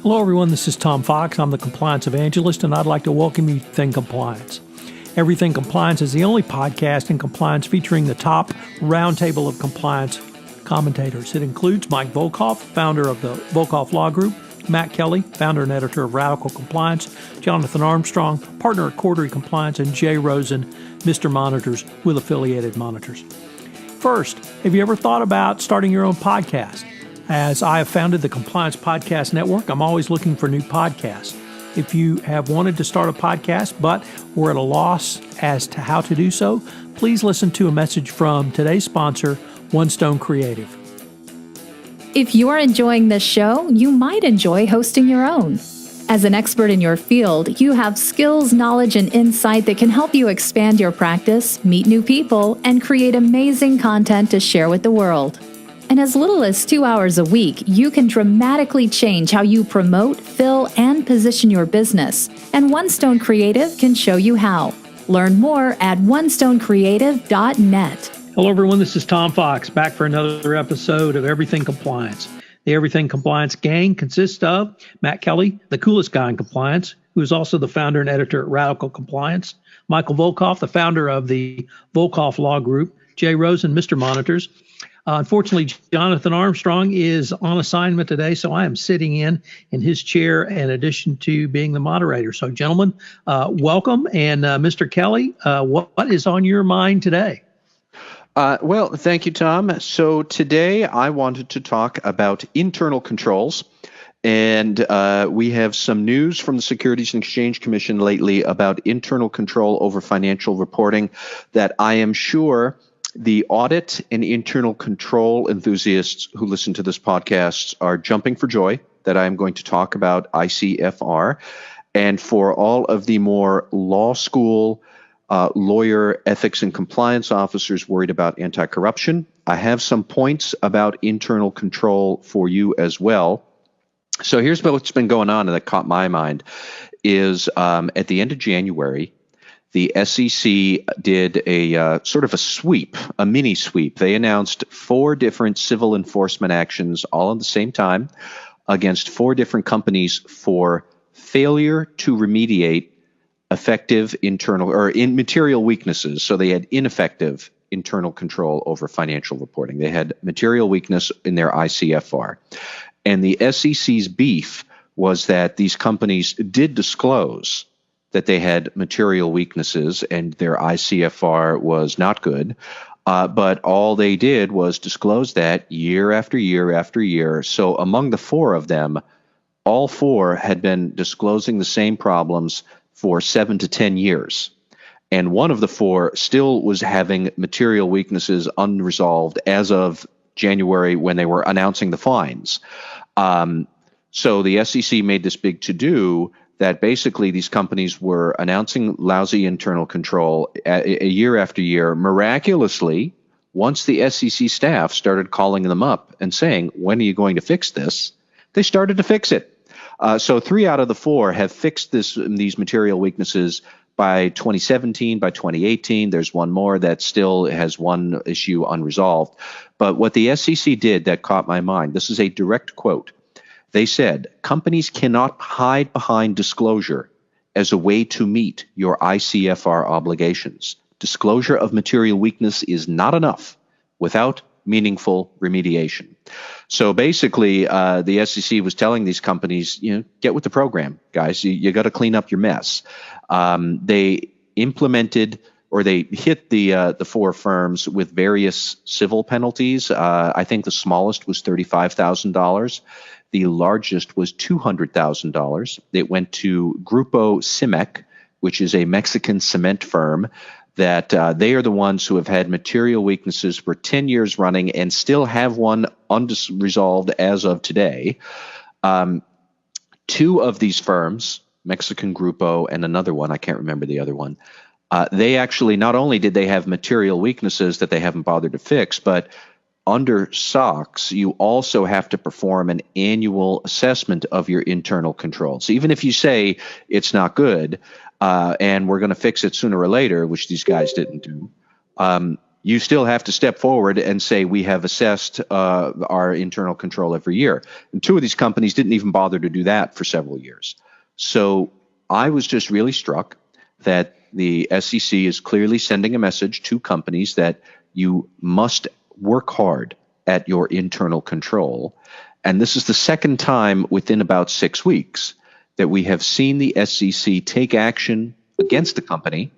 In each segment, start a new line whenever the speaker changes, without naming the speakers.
Hello, everyone. This is Tom Fox. I'm the Compliance Evangelist, and I'd like to welcome you to Everything Compliance. Everything Compliance is the only podcast in compliance featuring the top roundtable of compliance commentators. It includes Mike Volkov, founder of the Volkov Law Group, Matt Kelly, founder and editor of Radical Compliance, Jonathan Armstrong, partner at Quarterly Compliance, and Jay Rosen, Mr. Monitors with Affiliated Monitors. First, have you ever thought about starting your own podcast? As I have founded the Compliance Podcast Network, I'm always looking for new podcasts. If you have wanted to start a podcast but were at a loss as to how to do so, please listen to a message from today's sponsor, One Stone Creative.
If you are enjoying this show, you might enjoy hosting your own. As an expert in your field, you have skills, knowledge, and insight that can help you expand your practice, meet new people, and create amazing content to share with the world. In as little as 2 hours a week, you can dramatically change how you promote, fill, and position your business. And One Stone Creative can show you how. Learn more at onestonecreative.net.
Hello, everyone. This is Tom Fox, back for another episode of Everything Compliance. The Everything Compliance gang consists of Matt Kelly, the coolest guy in compliance, who is also the founder and editor at Radical Compliance, Michael Volkov, the founder of the Volkov Law Group, Jay Rosen, Mr. Monitors. Unfortunately, Jonathan Armstrong is on assignment today, so I am sitting in his chair in addition to being the moderator. So, gentlemen, welcome. And Mr. Kelly, what is on your mind today?
Well, thank you, Tom. So today I wanted to talk about internal controls. And we have some news from the Securities and Exchange Commission lately about internal control over financial reporting that I am sure the audit and internal control enthusiasts who listen to this podcast are jumping for joy that I am going to talk about ICFR. And for all of the more law school, lawyer, ethics, and compliance officers worried about anti-corruption, I have some points about internal control for you as well. So here's what's been going on that caught my mind is at the end of January, the SEC did a sort of a sweep, a mini sweep. They announced 4 different civil enforcement actions all at the same time against 4 different companies for failure to remediate effective internal or in material weaknesses. So they had ineffective internal control over financial reporting. They had material weakness in their ICFR. And the SEC's beef was that these companies did disclose that they had material weaknesses and their ICFR was not good. But all they did was disclose that year after year after year. So among the 4 of them, all 4 had been disclosing the same problems for 7 to 10 years. And one of the 4 still was having material weaknesses unresolved as of January when they were announcing the fines. So the SEC made this big to-do that basically these companies were announcing lousy internal control a year after year. Miraculously, once the SEC staff started calling them up and saying, when are you going to fix this? They started to fix it. So 3 out of the 4 have fixed these material weaknesses by 2017, by 2018. There's one more that still has one issue unresolved. But what the SEC did that caught my mind, this is a direct quote. They said, companies cannot hide behind disclosure as a way to meet your ICFR obligations. Disclosure of material weakness is not enough without meaningful remediation. So basically, the SEC was telling these companies, get with the program, guys. You got to clean up your mess. They implemented or they hit the 4 firms with various civil penalties. I think the smallest was $35,000. The largest was $200,000. It went to Grupo Cimec, which is a Mexican cement firm that they are the ones who have had material weaknesses for 10 years running and still have one unresolved as of today. 2 of these firms, Mexican Grupo and another one, I can't remember the other one, they actually not only did they have material weaknesses that they haven't bothered to fix, but under SOX, you also have to perform an annual assessment of your internal controls. Even if you say it's not good and we're going to fix it sooner or later, which these guys didn't do, you still have to step forward and say, we have assessed our internal control every year. And two of these companies didn't even bother to do that for several years. So I was just really struck that the SEC is clearly sending a message to companies that you must work hard at your internal control. And this is the second time within about 6 weeks that we have seen the SEC take action against the company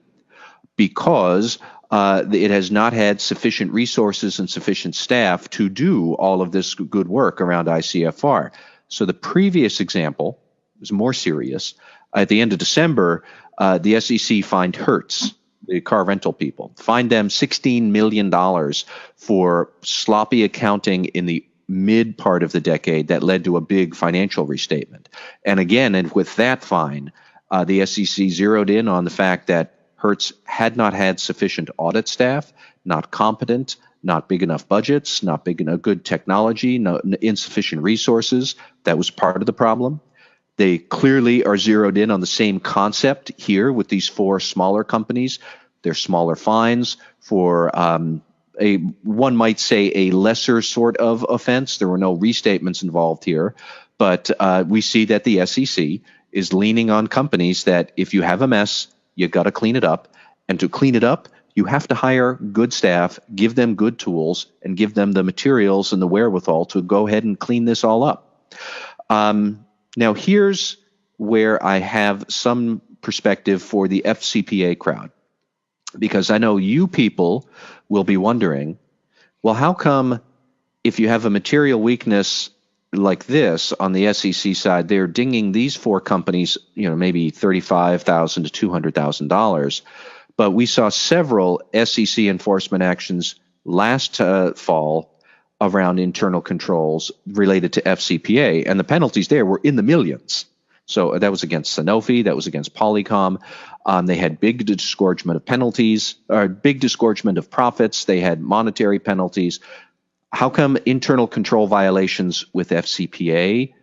because it has not had sufficient resources and sufficient staff to do all of this good work around ICFR. So the previous example was more serious. At the end of December, the SEC fined Hertz, the car rental people, fined them $16 million for sloppy accounting in the mid part of the decade that led to a big financial restatement. And again, and with that fine, the SEC zeroed in on the fact that Hertz had not had sufficient audit staff, not competent, not big enough budgets, not big enough good technology, insufficient resources. That was part of the problem. They clearly are zeroed in on the same concept here with these four smaller companies. They're smaller fines for one might say a lesser sort of offense. There were no restatements involved here, but we see that the SEC is leaning on companies that if you have a mess, you got to clean it up. And to clean it up, you have to hire good staff, give them good tools, and give them the materials and the wherewithal to go ahead and clean this all up. Now, here's where I have some perspective for the FCPA crowd, because I know you people will be wondering, well, how come if you have a material weakness like this on the SEC side, they're dinging these four companies, maybe $35,000 to $200,000. But we saw several SEC enforcement actions last fall around internal controls related to FCPA, and the penalties there were in the millions. So that was against Sanofi, that was against Polycom. They had big disgorgement of penalties, or big disgorgement of profits. They had monetary penalties. How come internal control violations with FCPA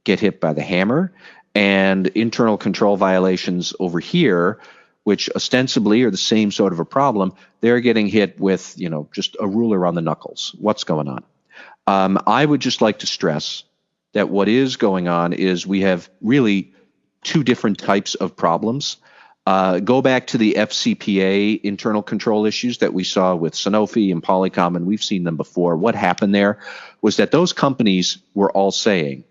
get hit by the hammer, and internal control violations over here, which ostensibly are the same sort of a problem, they're getting hit with, just a ruler on the knuckles? What's going on? I would just like to stress that what is going on is we have really two different types of problems. Go back to the FCPA internal control issues that we saw with Sanofi and Polycom, and we've seen them before. What happened there was that those companies were all saying,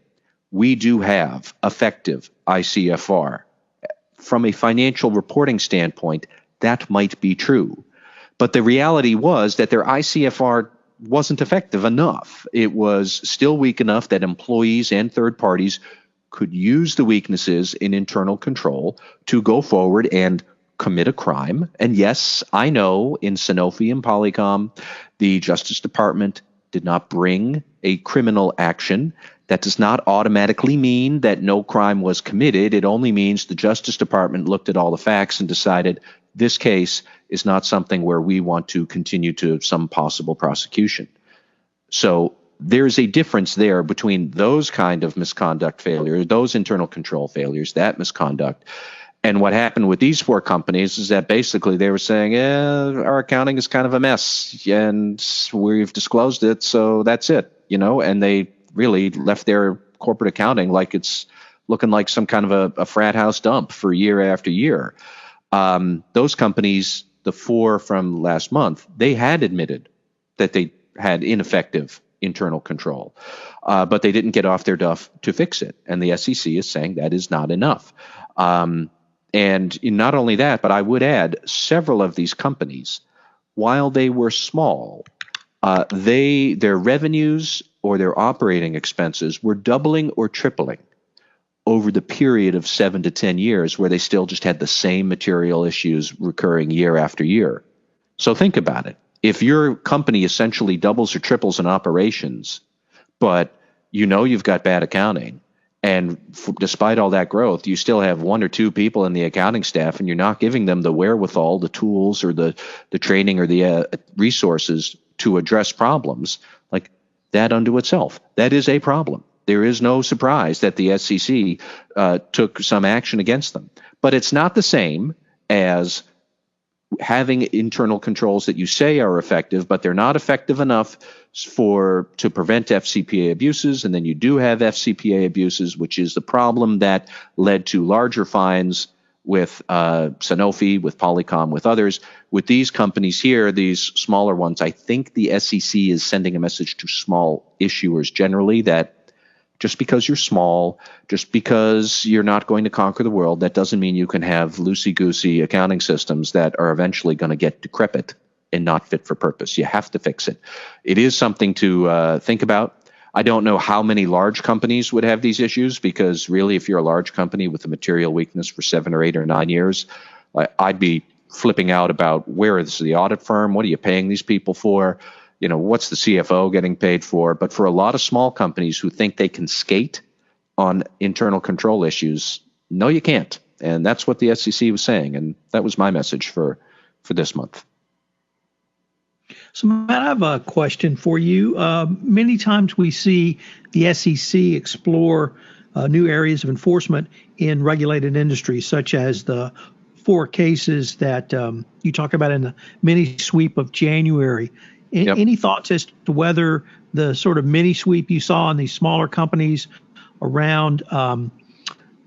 we do have effective ICFR. From a financial reporting standpoint, that might be true. But the reality was that their ICFR wasn't effective enough. It was still weak enough that employees and third parties could use the weaknesses in internal control to go forward and commit a crime. And yes, I know in Sanofi and Polycom, the Justice Department did not bring a criminal action. That does not automatically mean that no crime was committed. It only means the Justice Department looked at all the facts and decided this case is not something where we want to continue to some possible prosecution. So there's a difference there between those kind of misconduct failures, those internal control failures, that misconduct. And what happened with these four companies is that basically they were saying, our accounting is kind of a mess and we've disclosed it, so that's it, and they really left their corporate accounting like it's looking like some kind of a frat house dump for year after year. Those companies, the four from last month, they had admitted that they had ineffective internal control, but they didn't get off their duff to fix it. And the SEC is saying that is not enough. And not only that, but I would add several of these companies, while they were small, their revenues or their operating expenses were doubling or tripling over the period of 7 to 10 years, where they still just had the same material issues recurring year after year. So think about it. If your company essentially doubles or triples in operations, but you've got bad accounting, and despite all that growth, you still have one or two people in the accounting staff, and you're not giving them the wherewithal, the tools, or the training or the resources to address problems, like that unto itself, that is a problem. There is no surprise that the SEC took some action against them. But it's not the same as having internal controls that you say are effective, but they're not effective enough to prevent FCPA abuses. And then you do have FCPA abuses, which is the problem that led to larger fines with Sanofi, with Polycom, with others. With these companies here, these smaller ones, I think the SEC is sending a message to small issuers generally that just because you're small, just because you're not going to conquer the world, that doesn't mean you can have loosey-goosey accounting systems that are eventually going to get decrepit and not fit for purpose. You have to fix it. It is something to think about. I don't know how many large companies would have these issues, because really, if you're a large company with a material weakness for 7 or 8 or 9 years, I'd be flipping out about where is the audit firm? What are you paying these people for? What's the CFO getting paid for? But for a lot of small companies who think they can skate on internal control issues, no, you can't. And that's what the SEC was saying. And that was my message for this month.
So, Matt, I have a question for you. Many times we see the SEC explore new areas of enforcement in regulated industries, such as the 4 cases that you talked about in the mini sweep of January.
Yep.
Any thoughts as to whether the sort of mini sweep you saw in these smaller companies around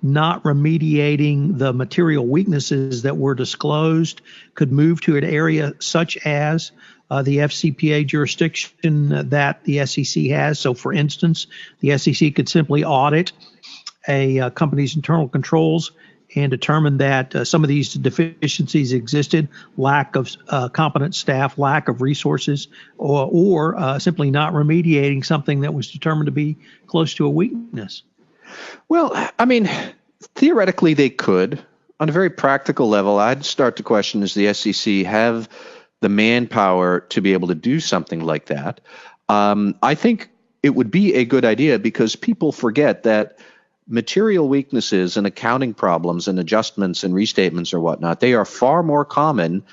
not remediating the material weaknesses that were disclosed could move to an area such as the FCPA jurisdiction that the SEC has? So, for instance, the SEC could simply audit a company's internal controls and determine that some of these deficiencies existed, lack of competent staff, lack of resources, or simply not remediating something that was determined to be close to a weakness.
Well, I mean, theoretically they could. On a very practical level, I'd start to question, does the SEC have the manpower to be able to do something like that? I think it would be a good idea, because people forget that material weaknesses and accounting problems and adjustments and restatements or whatnot, they are far more common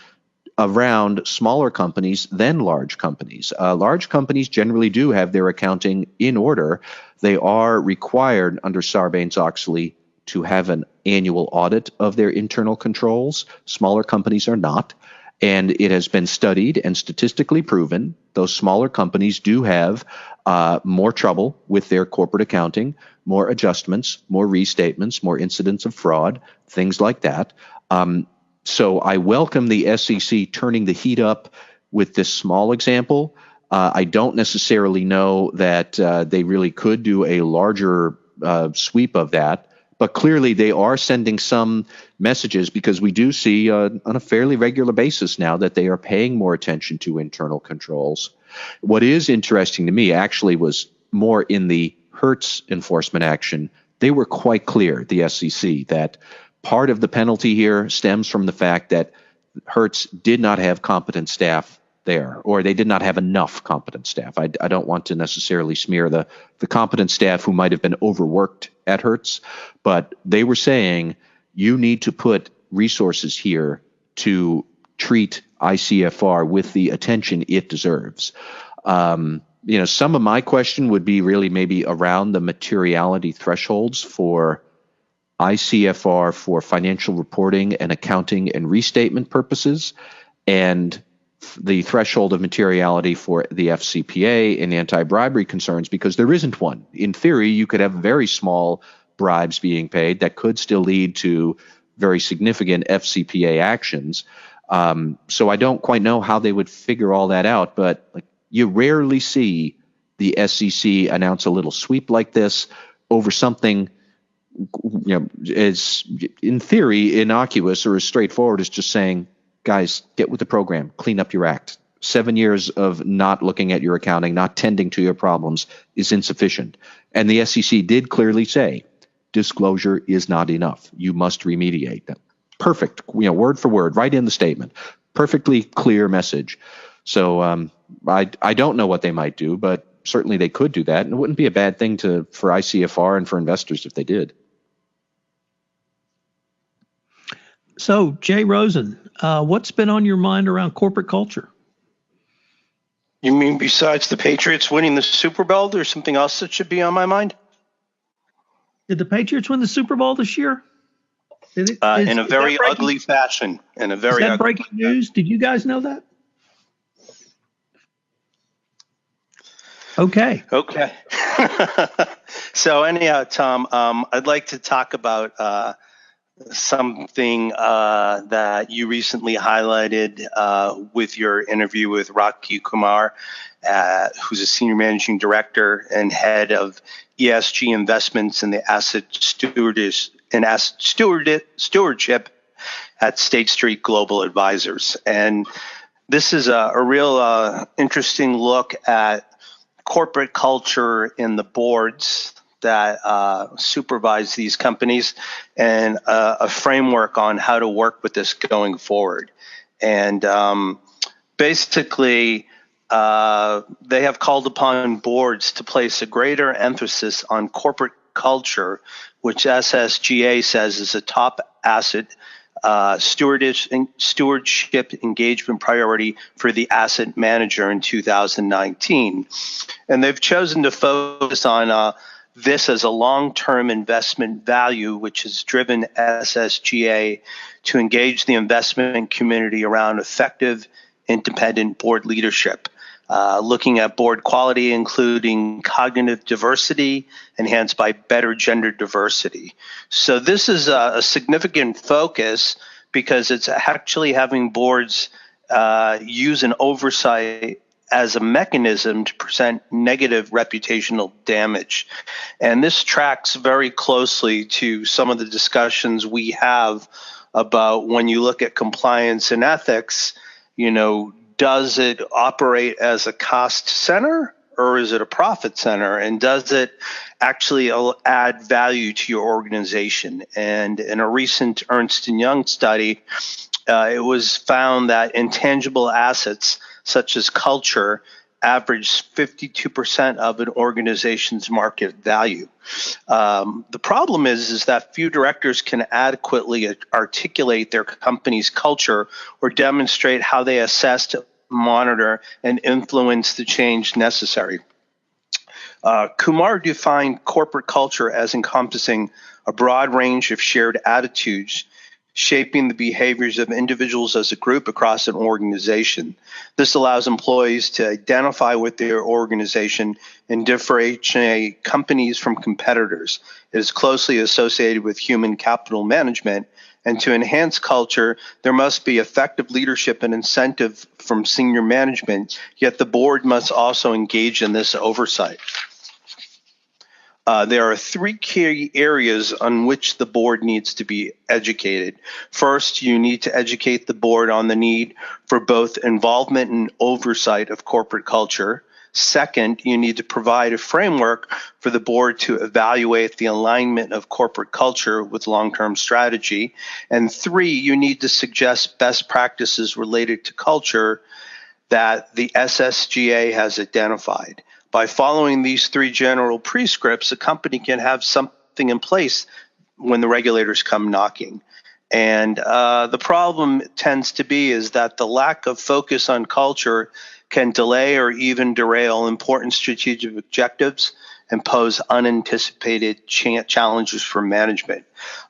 around smaller companies than large companies. Large companies generally do have their accounting in order. They are required under Sarbanes-Oxley to have an annual audit of their internal controls. Smaller companies are not. And it has been studied and statistically proven those smaller companies do have more trouble with their corporate accounting, more adjustments, more restatements, more incidents of fraud, things like that. So I welcome the SEC turning the heat up with this small example. I don't necessarily know that they really could do a larger sweep of that. But clearly they are sending some messages, because we do see on a fairly regular basis now that they are paying more attention to internal controls. What is interesting to me actually was more in the Hertz enforcement action. They were quite clear, the SEC, that part of the penalty here stems from the fact that Hertz did not have competent staff there, or they did not have enough competent staff. I don't want to necessarily smear the competent staff who might have been overworked at Hertz, but they were saying you need to put resources here to treat ICFR with the attention it deserves. Some of my question would be really maybe around the materiality thresholds for ICFR for financial reporting and accounting and restatement purposes, and the threshold of materiality for the FCPA and anti-bribery concerns, because there isn't one. In theory, you could have very small bribes being paid that could still lead to very significant FCPA actions. So I don't quite know how they would figure all that out, but you rarely see the SEC announce a little sweep like this over something as in theory innocuous or as straightforward as just saying, guys, get with the program, clean up your act. 7 years of not looking at your accounting, not tending to your problems is insufficient. And the SEC did clearly say, disclosure is not enough. You must remediate them. Perfect, word for word, right in the statement. Perfectly clear message. So I don't know what they might do, but certainly they could do that. And it wouldn't be a bad thing for ICFR and for investors if they did.
So, Jay Rosen, what's been on your mind around corporate culture?
You mean besides the Patriots winning the Super Bowl, there's something else that should be on my mind?
Did the Patriots win the Super Bowl this year?
In a very ugly fashion. In a very
Is that
ugly
breaking news? Did you guys know that? Okay.
So anyhow, Tom, I'd like to talk about something that you recently highlighted with your interview with Rocky Kumar, who's a senior managing director and head of ESG investments in the asset stewardship at State Street Global Advisors. And this is a real interesting look at corporate culture in the boards that supervise these companies, and a framework on how to work with this going forward. And basically, they have called upon boards to place a greater emphasis on corporate culture, which SSGA says is a top asset stewardship engagement priority for the asset manager in 2019. And they've chosen to focus on this as a long-term investment value, which has driven SSGA to engage the investment community around effective, independent board leadership, looking at board quality, including cognitive diversity, enhanced by better gender diversity. So this is a significant focus because it's actually having boards use an oversight as a mechanism to prevent negative reputational damage. And this tracks very closely to some of the discussions we have about when you look at compliance and ethics, does it operate as a cost center or is it a profit center? And does it actually add value to your organization? And in a recent Ernst & Young study, it was found that intangible assets such as culture average 52% of an organization's market value. The problem is that few directors can adequately articulate their company's culture or demonstrate how they assess, monitor, and influence the change necessary. Kumar defined corporate culture as encompassing a broad range of shared attitudes shaping the behaviors of individuals as a group across an organization. This allows employees to identify with their organization and differentiate companies from competitors. It is closely associated with human capital management, and to enhance culture, there must be effective leadership and incentive from senior management, yet the board must also engage in this oversight. There are three key areas on which the board needs to be educated. First, you need to educate the board on the need for both involvement and oversight of corporate culture. Second, you need to provide a framework for the board to evaluate the alignment of corporate culture with long-term strategy. And three, you need to suggest best practices related to culture that the SSGA has identified. By following these three general prescripts, a company can have something in place when the regulators come knocking. And the problem tends to be is that the lack of focus on culture can delay or even derail important strategic objectives and pose unanticipated challenges for management.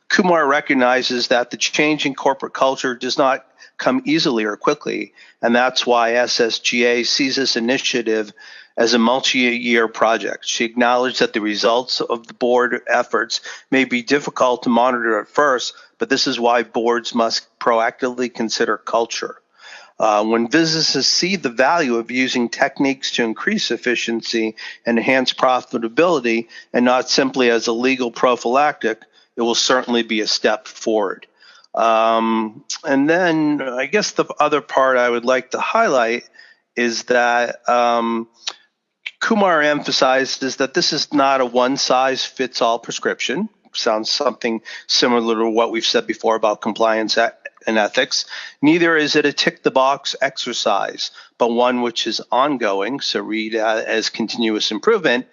Kumar recognizes that the change in corporate culture does not come easily or quickly, and that's why SSGA sees this initiative as a multi-year project. She acknowledged that the results of the board efforts may be difficult to monitor at first, but this is why boards must proactively consider culture. When businesses see the value of using techniques to increase efficiency and enhance profitability, and not simply as a legal prophylactic, it will certainly be a step forward. And then I guess the other part I would like to highlight is that Kumar emphasizes that this is not a one-size-fits-all prescription. Sounds something similar to what we've said before about compliance and ethics. Neither is it a tick-the-box exercise, but one which is ongoing, so read as continuous improvement.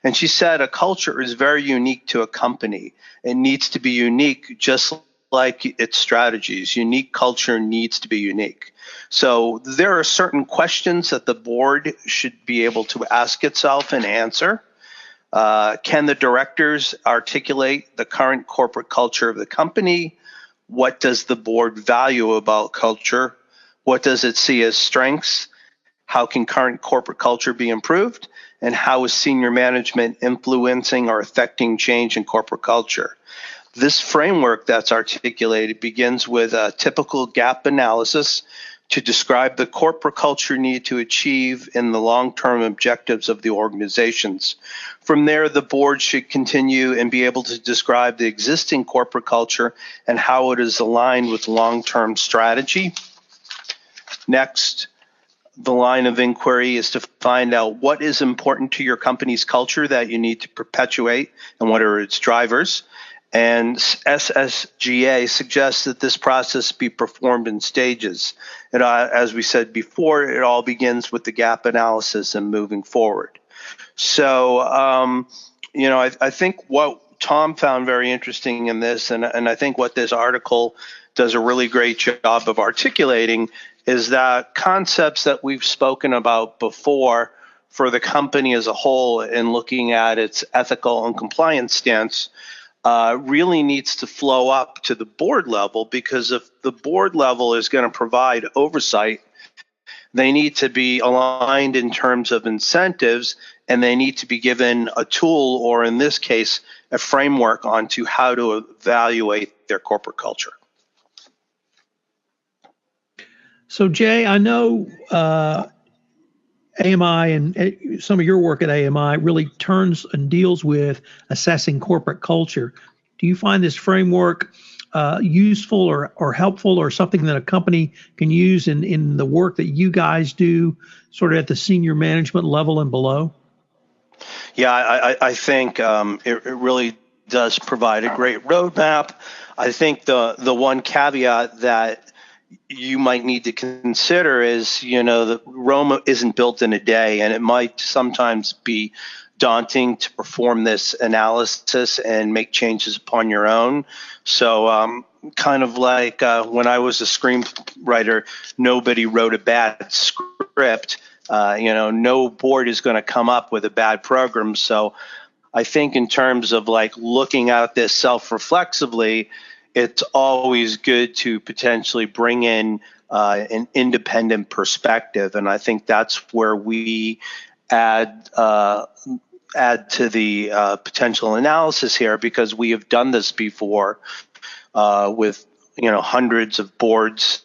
And she said a culture is very unique to a company. It needs to be unique just like its strategies. Unique culture needs to be unique. So there are certain questions that the board should be able to ask itself and answer. Can the directors articulate the current corporate culture of the company? what does the board value about culture? What does it see as strengths? How can current corporate culture be improved? And how is senior management influencing or affecting change in corporate culture? This framework that's articulated begins with a typical gap analysis to describe the corporate culture need to achieve in the long-term objectives of the organizations. From there, the board should continue and be able to describe the existing corporate culture and how it is aligned with long-term strategy. Next, the line of inquiry is to find out what is important to your company's culture that you need to perpetuate and what are its drivers. And SSGA suggests that this process be performed in stages. And as we said before, it all begins with the gap analysis and moving forward. So, I think what Tom found very interesting in this, and I think what this article does a really great job of articulating, is that concepts that we've spoken about before for the company as a whole in looking at its ethical and compliance stance really needs to flow up to the board level, because if the board level is going to provide oversight, they need to be aligned in terms of incentives, and they need to be given a tool, or in this case, a framework onto how to evaluate their corporate culture.
So, Jay, I know AMI and some of your work at AMI really turns and deals with assessing corporate culture. Do you find this framework useful or helpful, or something that a company can use in the work that you guys do sort of at the senior management level and below?
Yeah, I think it really does provide a great roadmap. I think the one caveat that you might need to consider is, that Rome isn't built in a day, and it might sometimes be daunting to perform this analysis and make changes upon your own. So kind of like when I was a screenwriter, nobody wrote a bad script. No board is going to come up with a bad program. So I think in terms of like looking at this self-reflexively, it's always good to potentially bring in an independent perspective. And I think that's where we add to the potential analysis here, because we have done this before with hundreds of boards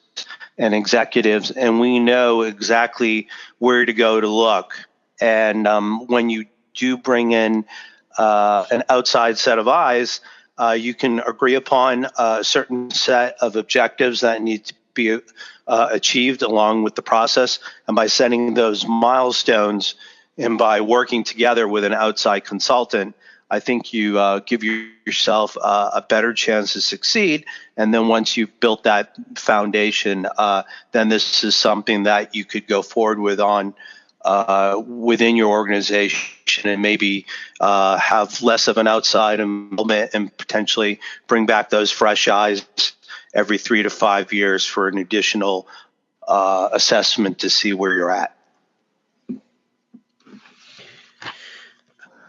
and executives, and we know exactly where to go to look. And when you do bring in an outside set of eyes, you can agree upon a certain set of objectives that need to be achieved along with the process. And by setting those milestones and by working together with an outside consultant, I think you give yourself a better chance to succeed. And then once you've built that foundation, then this is something that you could go forward with on within your organization, and maybe have less of an outside involvement, and potentially bring back those fresh eyes every 3 to 5 years for an additional assessment to see where you're at.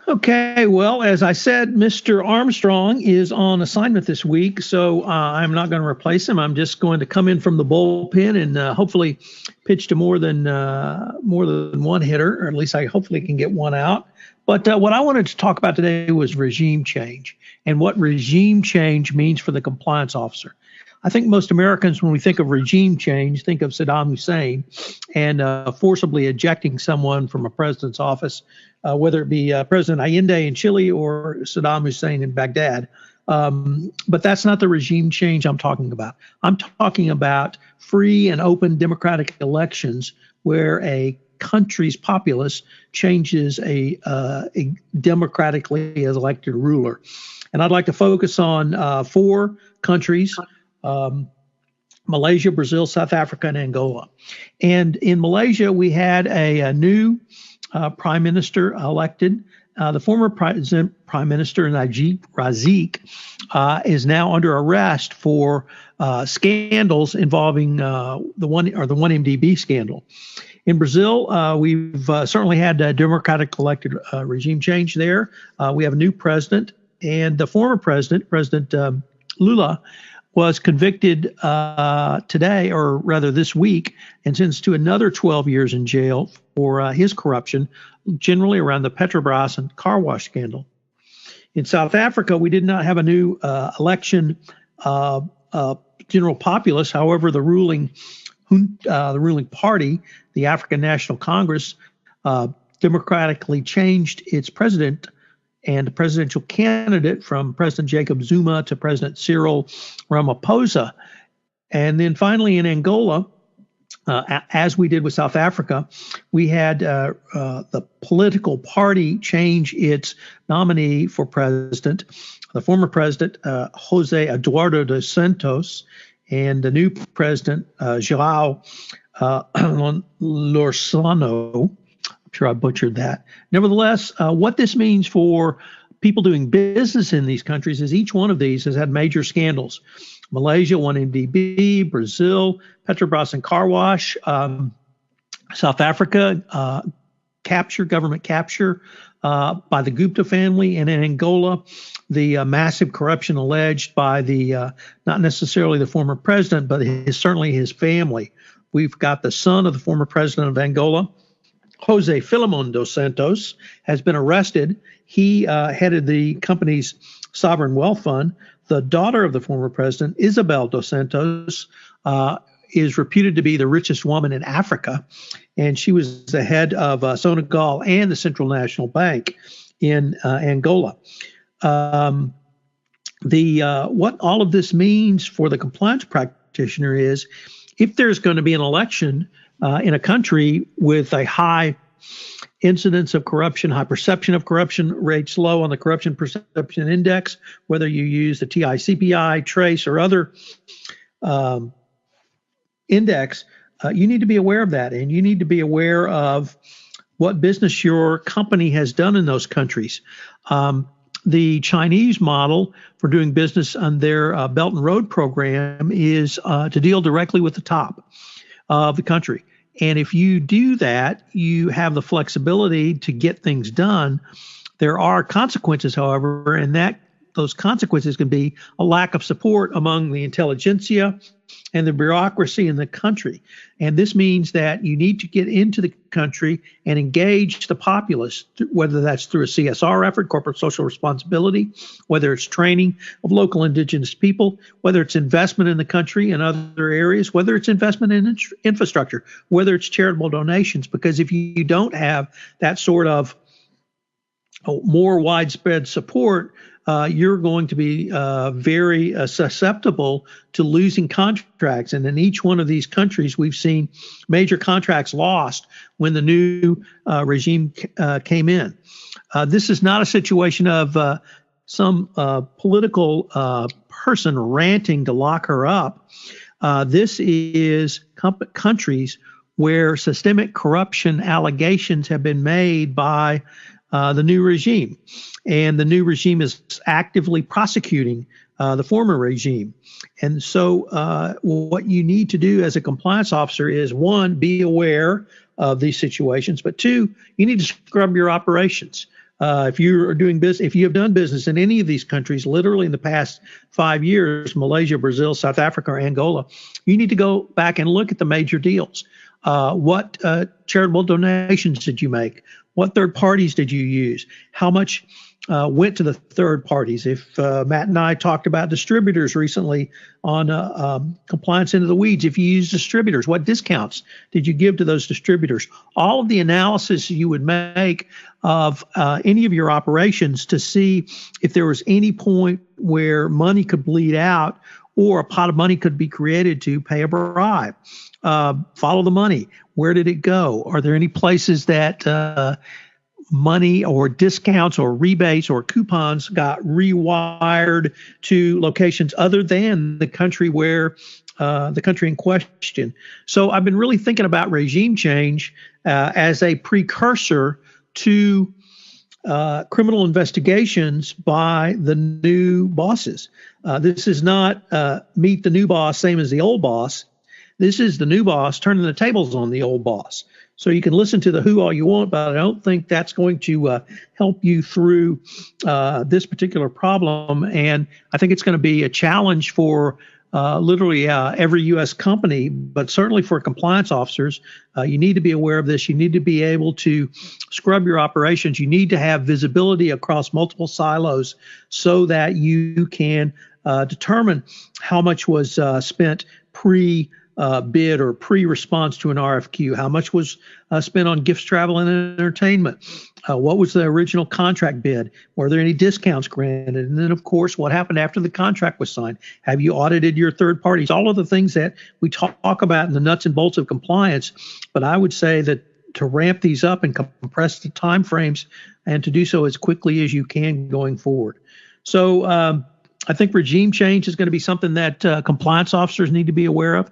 Okay, well, as I said, Mr. Armstrong is on assignment this week, so I'm not going to replace him. I'm just going to come in from the bullpen and hopefully pitch to more than one hitter, or at least I hopefully can get one out. But what I wanted to talk about today was regime change and what regime change means for the compliance officer. I think most Americans, when we think of regime change, think of Saddam Hussein and forcibly ejecting someone from a president's office, whether it be President Allende in Chile or Saddam Hussein in Baghdad. But that's not the regime change I'm talking about. I'm talking about free and open democratic elections where a country's populace changes a democratically elected ruler. And I'd like to focus on 4 countries: Malaysia, Brazil, South Africa, and Angola. And in Malaysia, we had a new prime minister elected. The former prime minister, Najib Razak, is now under arrest for scandals involving the 1MDB scandal. In Brazil, we've certainly had a democratic elected regime change there. We have a new president, and the former president, President Lula, was convicted today, or rather this week, and sentenced to another 12 years in jail for his corruption, generally around the Petrobras and car wash scandal. In South Africa, we did not have a new election general populace. However, the ruling party, the African National Congress, democratically changed its president and presidential candidate from President Jacob Zuma to President Cyril Ramaphosa. And then finally in Angola, as we did with South Africa, we had the political party change its nominee for president, the former president, Jose Eduardo dos Santos, and the new president, João Lourenço. I'm sure I butchered that. Nevertheless, what this means for people doing business in these countries is each one of these has had major scandals. Malaysia, 1MDB, Brazil, Petrobras and car wash, South Africa, government capture by the Gupta family, and in Angola, the massive corruption alleged by the not necessarily the former president, but certainly his family. We've got the son of the former president of Angola, Jose Filimon dos Santos, has been arrested. He headed the company's sovereign wealth fund. The daughter of the former president, Isabel dos Santos, is reputed to be the richest woman in Africa, and she was the head of Sonagal and the Central National Bank in Angola. What all of this means for the compliance practitioner is, if there's going to be an election in a country with a high incidence of corruption, high perception of corruption, rates low on the corruption perception index, whether you use the TI-CPI, TRACE, or other index, you need to be aware of that, and you need to be aware of what business your company has done in those countries. The Chinese model for doing business on their Belt and Road program is to deal directly with the top of the country. And if you do that, you have the flexibility to get things done. There are consequences, however, and those consequences can be a lack of support among the intelligentsia and the bureaucracy in the country. And this means that you need to get into the country and engage the populace, whether that's through a CSR effort, corporate social responsibility, whether it's training of local indigenous people, whether it's investment in the country and other areas, whether it's investment in infrastructure, whether it's charitable donations. Because if you don't have that sort of more widespread support, you're going to be very susceptible to losing contracts. And in each one of these countries, we've seen major contracts lost when the new regime came in. This is not a situation of some political person ranting to lock her up. This is countries where systemic corruption allegations have been made by the new regime, and the new regime is actively prosecuting the former regime. And so what you need to do as a compliance officer is, one, be aware of these situations, but two, you need to scrub your operations. If you are doing business, if you have done business in any of these countries, literally in the past 5 years, Malaysia, Brazil, South Africa, or Angola, you need to go back and look at the major deals. What charitable donations did you make? What third parties did you use? How much went to the third parties? If Matt and I talked about distributors recently on Compliance Into the Weeds, if you use distributors, what discounts did you give to those distributors? All of the analysis you would make of any of your operations to see if there was any point where money could bleed out or a pot of money could be created to pay a bribe. Follow the money. Where did it go? Are there any places that money or discounts or rebates or coupons got rewired to locations other than the country where the country in question? So I've been really thinking about regime change as a precursor to criminal investigations by the new bosses. This is not meet the new boss, same as the old boss. This is the new boss turning the tables on the old boss. So you can listen to the who all you want, but I don't think that's going to help you through this particular problem. And I think it's going to be a challenge for literally every U.S. company, but certainly for compliance officers, you need to be aware of this. You need to be able to scrub your operations. You need to have visibility across multiple silos so that you can determine how much was spent pre-bid or pre-response to an RFQ, how much was spent on gifts, travel, and entertainment. What was the original contract bid? Were there any discounts granted? And then, of course, what happened after the contract was signed? Have you audited your third parties? All of the things that we talk about in the nuts and bolts of compliance. But I would say that to ramp these up and compress the time frames and to do so as quickly as you can going forward. So I think regime change is going to be something that compliance officers need to be aware of.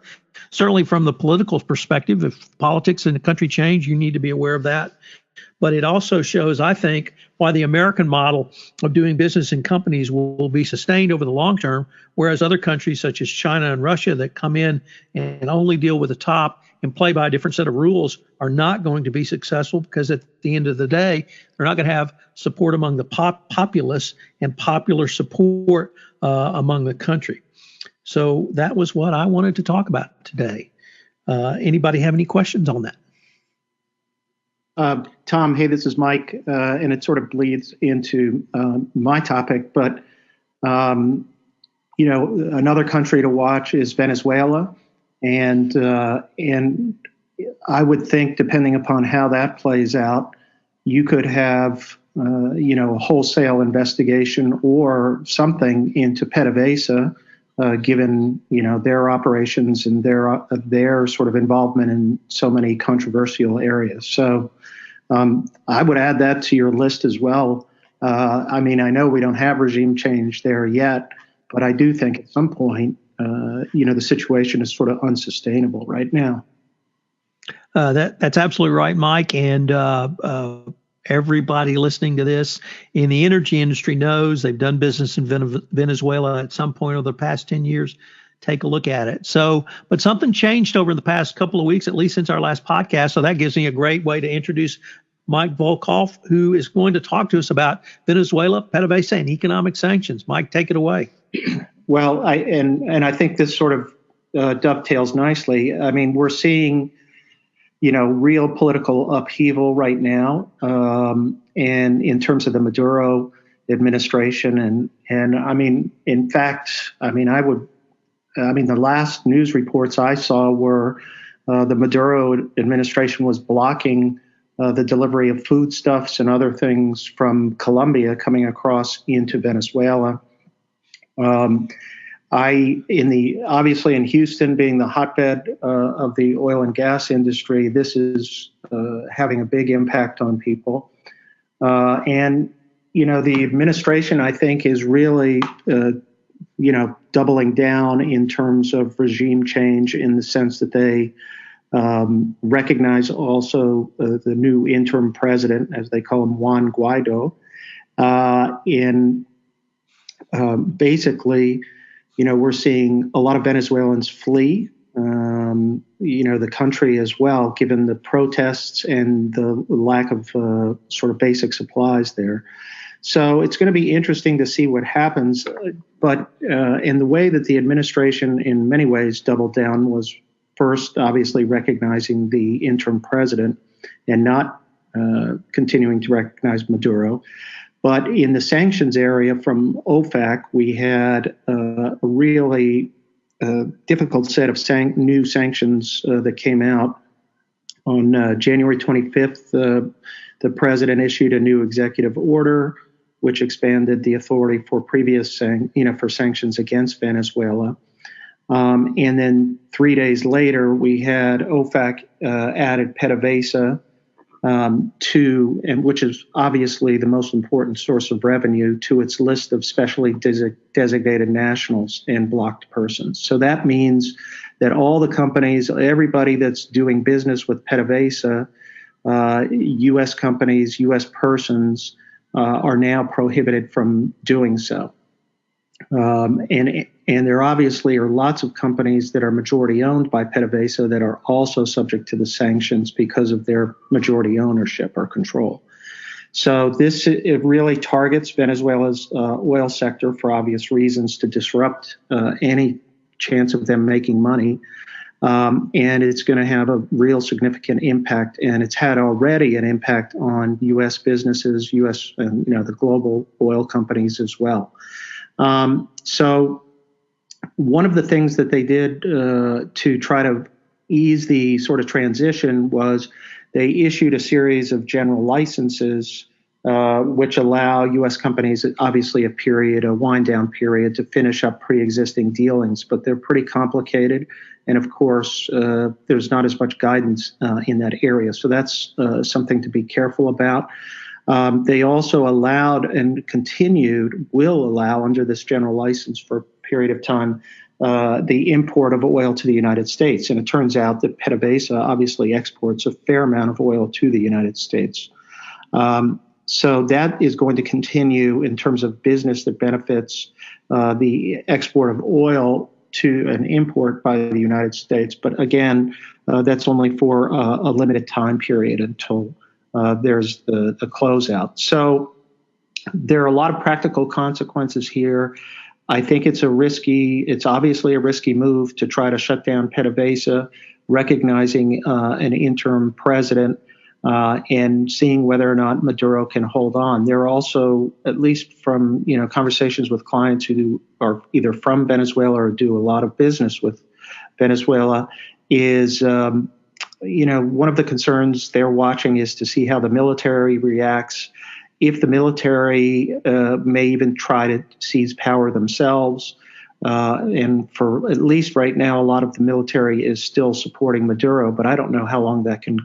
Certainly from the political perspective, if politics in the country change, you need to be aware of that. But it also shows, I think, why the American model of doing business in companies will be sustained over the long term, whereas other countries such as China and Russia that come in and only deal with the top and play by a different set of rules are not going to be successful, because at the end of the day, they're not going to have support among the populace and popular support among the country. So that was what I wanted to talk about today. Anybody have any questions on that?
Tom, hey, this is Mike, and it sort of bleeds into my topic, but, another country to watch is Venezuela. And I would think, depending upon how that plays out, you could have, a wholesale investigation or something into PDVSA, given, their operations and their sort of involvement in so many controversial areas. So I would add that to your list as well. I know we don't have regime change there yet, but I do think at some point, the situation is sort of unsustainable right now.
That's absolutely right, Mike. And everybody listening to this in the energy industry knows they've done business in Venezuela at some point over the past 10 years. Take a look at it. So, but something changed over the past couple of weeks, at least since our last podcast. So that gives me a great way to introduce Mike Volkov, who is going to talk to us about Venezuela, PDVSA, and economic sanctions. Mike, take it away.
Well, I think this sort of dovetails nicely. I mean, we're seeing, real political upheaval right now, and in terms of the Maduro administration, and I mean, in fact, the last news reports I saw were the Maduro administration was blocking the delivery of foodstuffs and other things from Colombia coming across into Venezuela. Obviously in Houston being the hotbed of the oil and gas industry, this is having a big impact on people. And the administration, I think, is really doubling down in terms of regime change, in the sense that they recognize also the new interim president, as they call him, Juan Guaido, basically, we're seeing a lot of Venezuelans flee, the country as well, given the protests and the lack of sort of basic supplies there. So it's going to be interesting to see what happens. But in the way that the administration in many ways doubled down was first, obviously, recognizing the interim president and not continuing to recognize Maduro. But in the sanctions area from OFAC, we had a really difficult set of new sanctions that came out. On January 25th, the president issued a new executive order, which expanded the authority for previous for sanctions against Venezuela. And then 3 days later, we had OFAC added PDVSA which is obviously the most important source of revenue, to its list of specially designated nationals and blocked persons. So that means that all the companies, everybody that's doing business with PDVSA, U.S. companies, U.S. persons, are now prohibited from doing so. And there obviously are lots of companies that are majority owned by PDVSA that are also subject to the sanctions because of their majority ownership or control. So it really targets Venezuela's oil sector for obvious reasons, to disrupt any chance of them making money. And it's going to have a real significant impact, and it's had already an impact on U.S. businesses, U.S. and the global oil companies as well. So one of the things that they did to try to ease the sort of transition was they issued a series of general licenses which allow U.S. companies, obviously a wind down period to finish up pre-existing dealings, but they're pretty complicated. And of course, there's not as much guidance in that area. So that's something to be careful about. They also allowed and will allow under this general license for a period of time the import of oil to the United States. And it turns out that PDVSA obviously exports a fair amount of oil to the United States. So that is going to continue in terms of business that benefits the export of oil to an import by the United States. But again, that's only for a limited time period until there's the closeout. So there are a lot of practical consequences here. I think it's obviously a risky move to try to shut down PDVSA, recognizing an interim president and seeing whether or not Maduro can hold on. There are also, at least from conversations with clients who are either from Venezuela or do a lot of business with Venezuela, is one of the concerns they're watching is to see how the military reacts. If the military may even try to seize power themselves. And for at least right now, a lot of the military is still supporting Maduro, but I don't know how long that can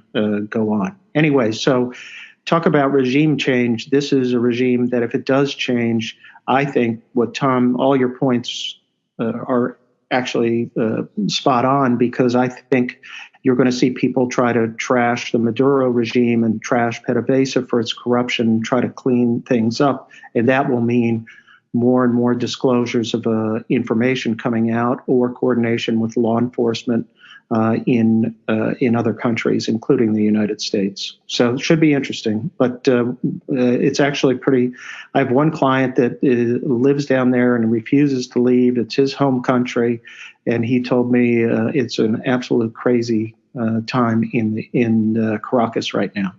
go on. Anyway, so talk about regime change. This is a regime that if it does change, I think Tom, all your points are actually spot on, because I think you're going to see people try to trash the Maduro regime and trash PDVSA for its corruption, try to clean things up. And that will mean more and more disclosures of information coming out, or coordination with law enforcement in other countries, including the United States. So it should be interesting. But it's actually I have one client that lives down there and refuses to leave. It's his home country. And he told me it's an absolute crazy time in Caracas right now.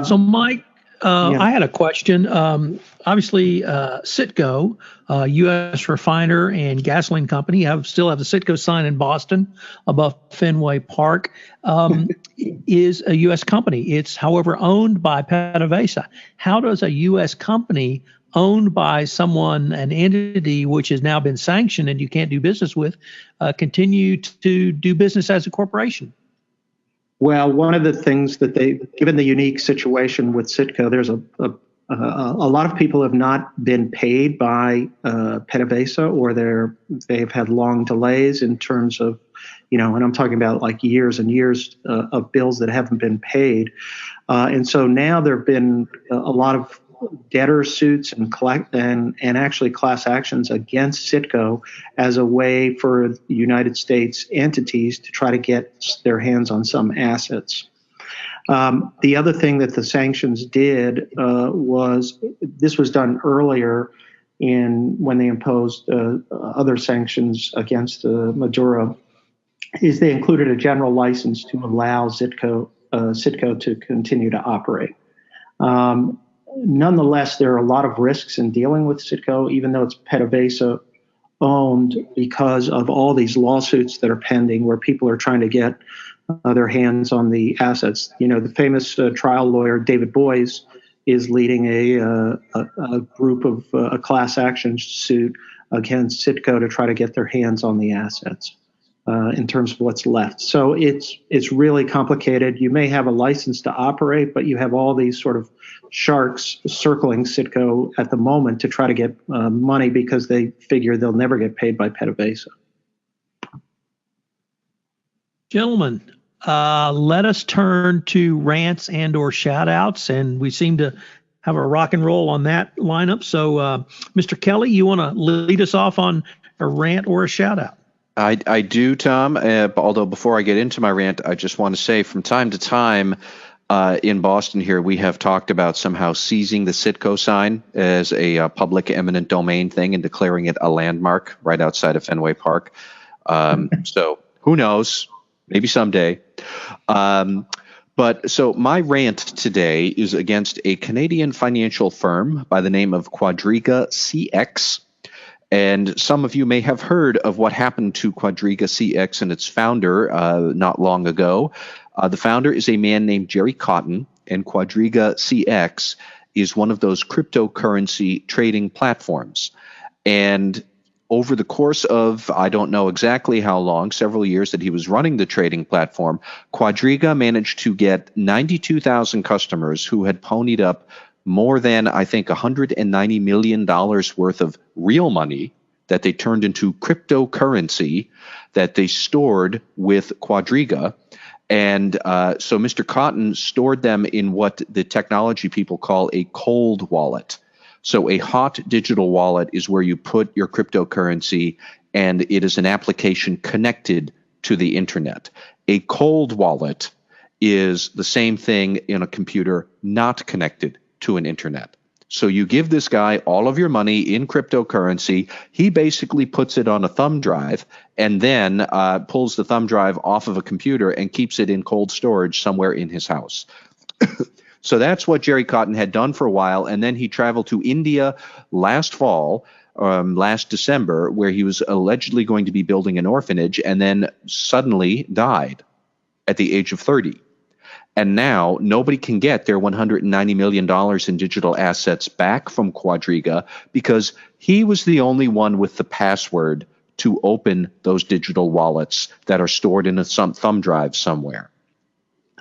So, Mike, I had a question. Obviously, Citgo, U.S. refiner and gasoline company, still have the Citgo sign in Boston above Fenway Park, is a U.S. company. It's, however, owned by PDVSA. How does a U.S. company owned by an entity which has now been sanctioned and you can't do business with, continue to do business as a corporation?
Well, one of the things that given the unique situation with Citgo, there's a lot of people have not been paid by PDVSA, or they've had long delays in terms of, and I'm talking about like years and years of bills that haven't been paid. And so now there have been a lot of debtor suits and actually class actions against Citgo as a way for the United States entities to try to get their hands on some assets. The other thing that the sanctions did this was done earlier when they imposed other sanctions against Maduro, is they included a general license to allow Citgo to continue to operate. Nonetheless, there are a lot of risks in dealing with Citgo, even though it's PDVSA owned, because of all these lawsuits that are pending where people are trying to get their hands on the assets. The famous trial lawyer, David Boies, is leading a group of a class action suit against Citgo to try to get their hands on the assets in terms of what's left. So it's really complicated. You may have a license to operate, but you have all these sort of sharks circling Citgo at the moment to try to get money, because they figure they'll never get paid by PDVSA.
Gentlemen, let us turn to rants and or shout outs, and we seem to have a rock and roll on that lineup. So Mr. Kelly, you want to lead us off on a rant or a shout out?
I do, Tom, although before I get into my rant, I just want to say from time to time, In Boston here, we have talked about somehow seizing the Citgo sign as a public eminent domain thing and declaring it a landmark right outside of Fenway Park. So who knows? Maybe someday. But so my rant today is against a Canadian financial firm by the name of Quadriga CX. And some of you may have heard of what happened to Quadriga CX and its founder not long ago. The founder is a man named Jerry Cotton, and Quadriga CX is one of those cryptocurrency trading platforms. And over the course of, I don't know exactly how long, several years that he was running the trading platform, Quadriga managed to get 92,000 customers who had ponied up more than, I think, $190 million worth of real money that they turned into cryptocurrency that they stored with Quadriga. And so Mr. Cotton stored them in what the technology people call a cold wallet. So a hot digital wallet is where you put your cryptocurrency, and it is an application connected to the internet. A cold wallet is the same thing in a computer not connected to an internet. So you give this guy all of your money in cryptocurrency. He basically puts it on a thumb drive and then pulls the thumb drive off of a computer and keeps it in cold storage somewhere in his house. So that's what Jerry Cotton had done for a while. And then he traveled to India last fall, last December, where he was allegedly going to be building an orphanage and then suddenly died at the age of 30. And now nobody can get their $190 million in digital assets back from Quadriga because he was the only one with the password to open those digital wallets that are stored in a thumb drive somewhere.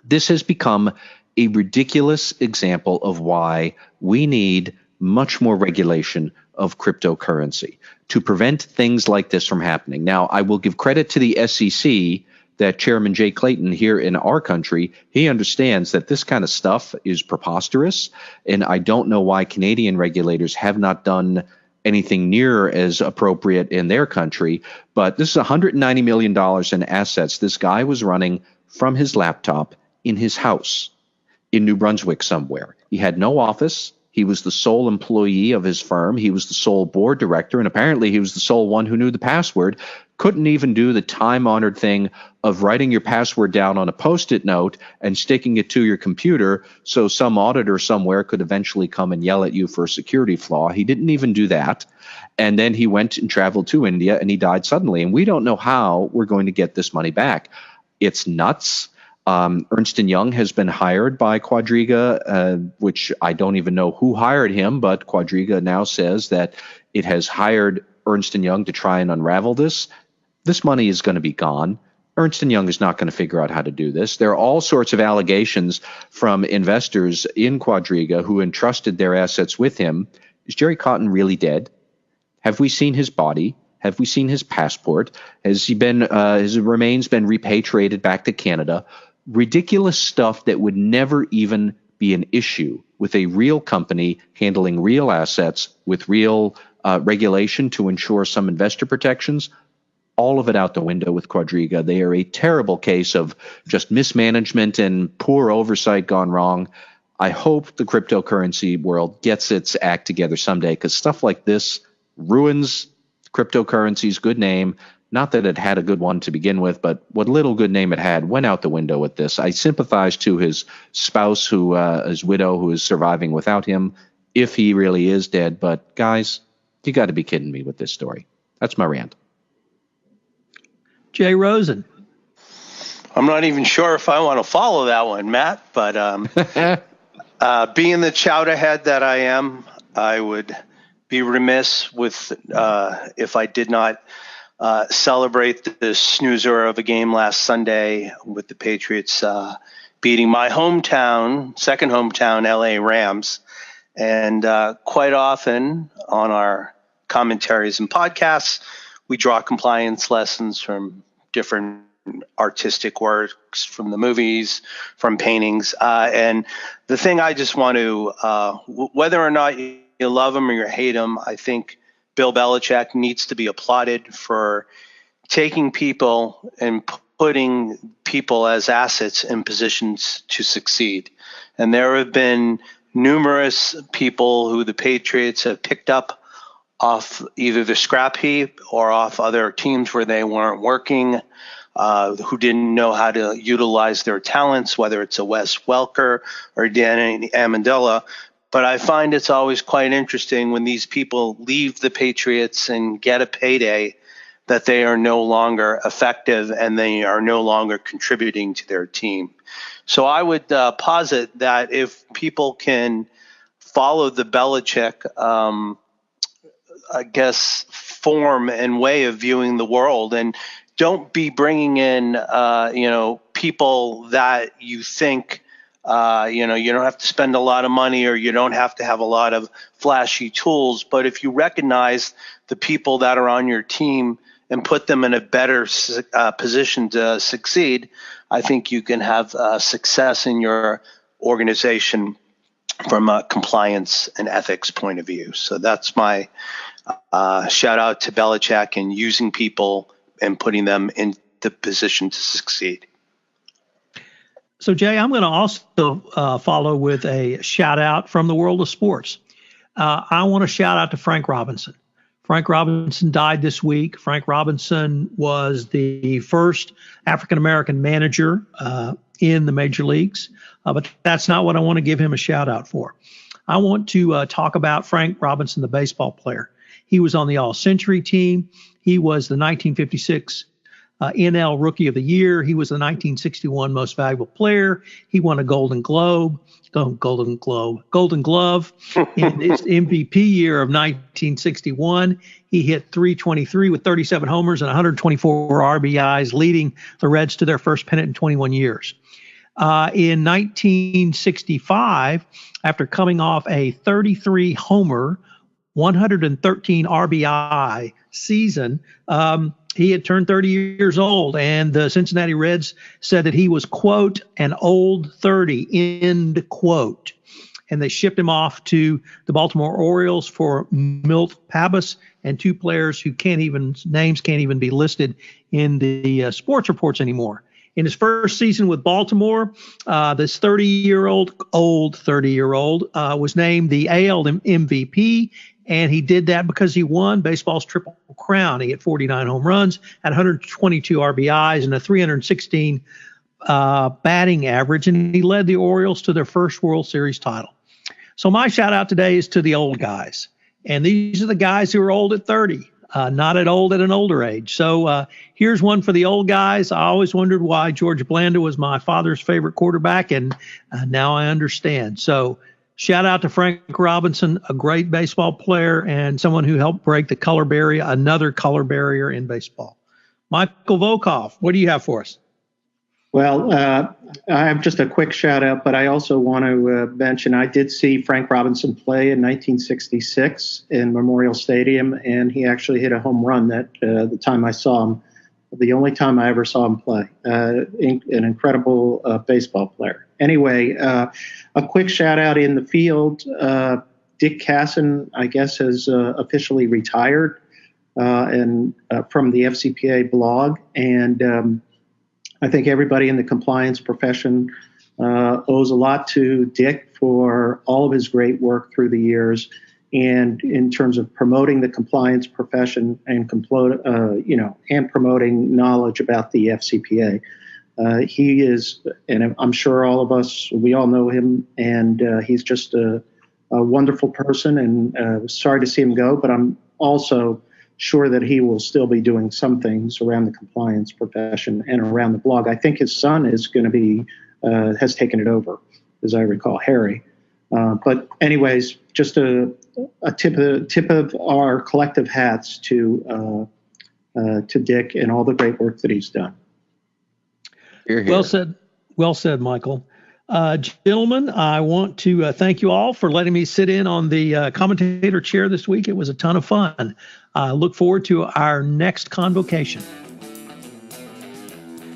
This has become a ridiculous example of why we need much more regulation of cryptocurrency to prevent things like this from happening. Now, I will give credit to the SEC that Chairman Jay Clayton here in our country, he understands that this kind of stuff is preposterous, and I don't know why Canadian regulators have not done anything near as appropriate in their country. But this is $190 million in assets this guy was running from his laptop in his house in New Brunswick somewhere. He had no office. He was the sole employee of his firm. He was the sole board director, and apparently he was the sole one who knew the password. Couldn't even do the time-honored thing of writing your password down on a Post-it note and sticking it to your computer so some auditor somewhere could eventually come and yell at you for a security flaw. He didn't even do that. And then he went and traveled to India, and he died suddenly. And we don't know how we're going to get this money back. It's nuts. Ernst & Young has been hired by Quadriga, which I don't even know who hired him, but Quadriga now says that it has hired Ernst & Young to try and unravel this. This money is going to be gone. Ernst & Young is not going to figure out how to do this. There are all sorts of allegations from investors in Quadriga who entrusted their assets with him. Is Jerry Cotton really dead? Have we seen his body? Have we seen his passport? Has he been his remains been repatriated back to Canada? Ridiculous stuff that would never even be an issue with a real company handling real assets with real regulation to ensure some investor protections. All of it out the window with Quadriga. They are a terrible case of just mismanagement and poor oversight gone wrong. I hope the cryptocurrency world gets its act together someday, because stuff like this ruins cryptocurrency's good name. Not that it had a good one to begin with, but what little good name it had went out the window with this. I sympathize to his spouse, his widow, who is surviving without him, if he really is dead. But guys, you got to be kidding me with this story. That's my rant.
Jay Rosen.
I'm not even sure if I want to follow that one, Matt, but being the chowderhead that I am, I would be remiss with if I did not celebrate the snoozer of a game last Sunday with the Patriots beating my hometown, second hometown, LA Rams. And quite often on our commentaries and podcasts, we draw compliance lessons from different artistic works, from the movies, from paintings. And the thing I just want to, whether or not you love him or you hate him, I think Bill Belichick needs to be applauded for taking people and putting people as assets in positions to succeed. And there have been numerous people who the Patriots have picked up off either the scrap heap or off other teams where they weren't working, who didn't know how to utilize their talents, whether it's a Wes Welker or Danny Amendola. But I find it's always quite interesting when these people leave the Patriots and get a payday that they are no longer effective and they are no longer contributing to their team. So I would posit that if people can follow the Belichick, form and way of viewing the world, and don't be bringing in, people that you think, you don't have to spend a lot of money or you don't have to have a lot of flashy tools. But if you recognize the people that are on your team and put them in a better position to succeed, I think you can have success in your organization from a compliance and ethics point of view. So that's my shout out to Belichick and using people and putting them in the position to succeed.
So, Jay, I'm going to also follow with a shout out from the world of sports. I want to shout out to Frank Robinson. Frank Robinson died this week. Frank Robinson was the first African-American manager in the major leagues, but that's not what I want to give him a shout out for. I want to talk about Frank Robinson, the baseball player. He was on the All-Century team. He was the 1956 NL Rookie of the Year. He was the 1961 Most Valuable Player. He won a Golden Glove in his MVP year of 1961. He hit .323 with 37 homers and 124 RBIs, leading the Reds to their first pennant in 21 years. In 1965, after coming off a 33 homer, 113 RBI season, he had turned 30 years old, and the Cincinnati Reds said that he was, quote, an old 30, end quote. And they shipped him off to the Baltimore Orioles for Milt Pabas and two players who names can't even be listed in the sports reports anymore. In his first season with Baltimore, this 30-year-old was named the AL MVP, and he did that because he won baseball's Triple Crown. He had 49 home runs, had 122 RBIs, and a 316 batting average, and he led the Orioles to their first World Series title. So my shout out today is to the old guys, and these are the guys who are old at 30. Not at an older age. So here's one for the old guys. I always wondered why George Blanda was my father's favorite quarterback, and now I understand. So shout out to Frank Robinson, a great baseball player and someone who helped break the color barrier, another color barrier in baseball. Michael Volkov, what do you have for us?
Well, I have just a quick shout out, but I also want to mention I did see Frank Robinson play in 1966 in Memorial Stadium, and he actually hit a home run the time I saw him, the only time I ever saw him play. An incredible baseball player. Anyway, a quick shout out in the field. Dick Cassin, I guess, has officially retired from the FCPA blog, and I think everybody in the compliance profession owes a lot to Dick for all of his great work through the years, and in terms of promoting the compliance profession and promoting knowledge about the FCPA. He is, and I'm sure all of us, we all know him, and he's just a wonderful person. And sorry to see him go, but I'm also sure that he will still be doing some things around the compliance profession and around the blog. I think his son is going to be, has taken it over, as I recall, Harry. But anyways, just a tip of our collective hats to Dick and all the great work that he's done.
Hear, hear.
Well said, Michael. Gentlemen, I want to thank you all for letting me sit in on the commentator chair this week. It was a ton of fun. I look forward to our next convocation.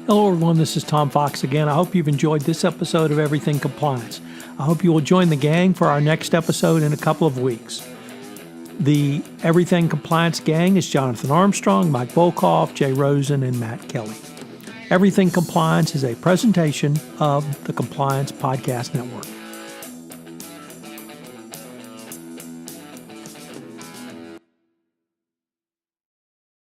Hello, everyone. This is Tom Fox again. I hope you've enjoyed this episode of Everything Compliance. I hope you will join the gang for our next episode in a couple of weeks. The Everything Compliance gang is Jonathan Armstrong, Mike Volkov, Jay Rosen, and Matt Kelly. Everything Compliance is a presentation of the Compliance Podcast Network.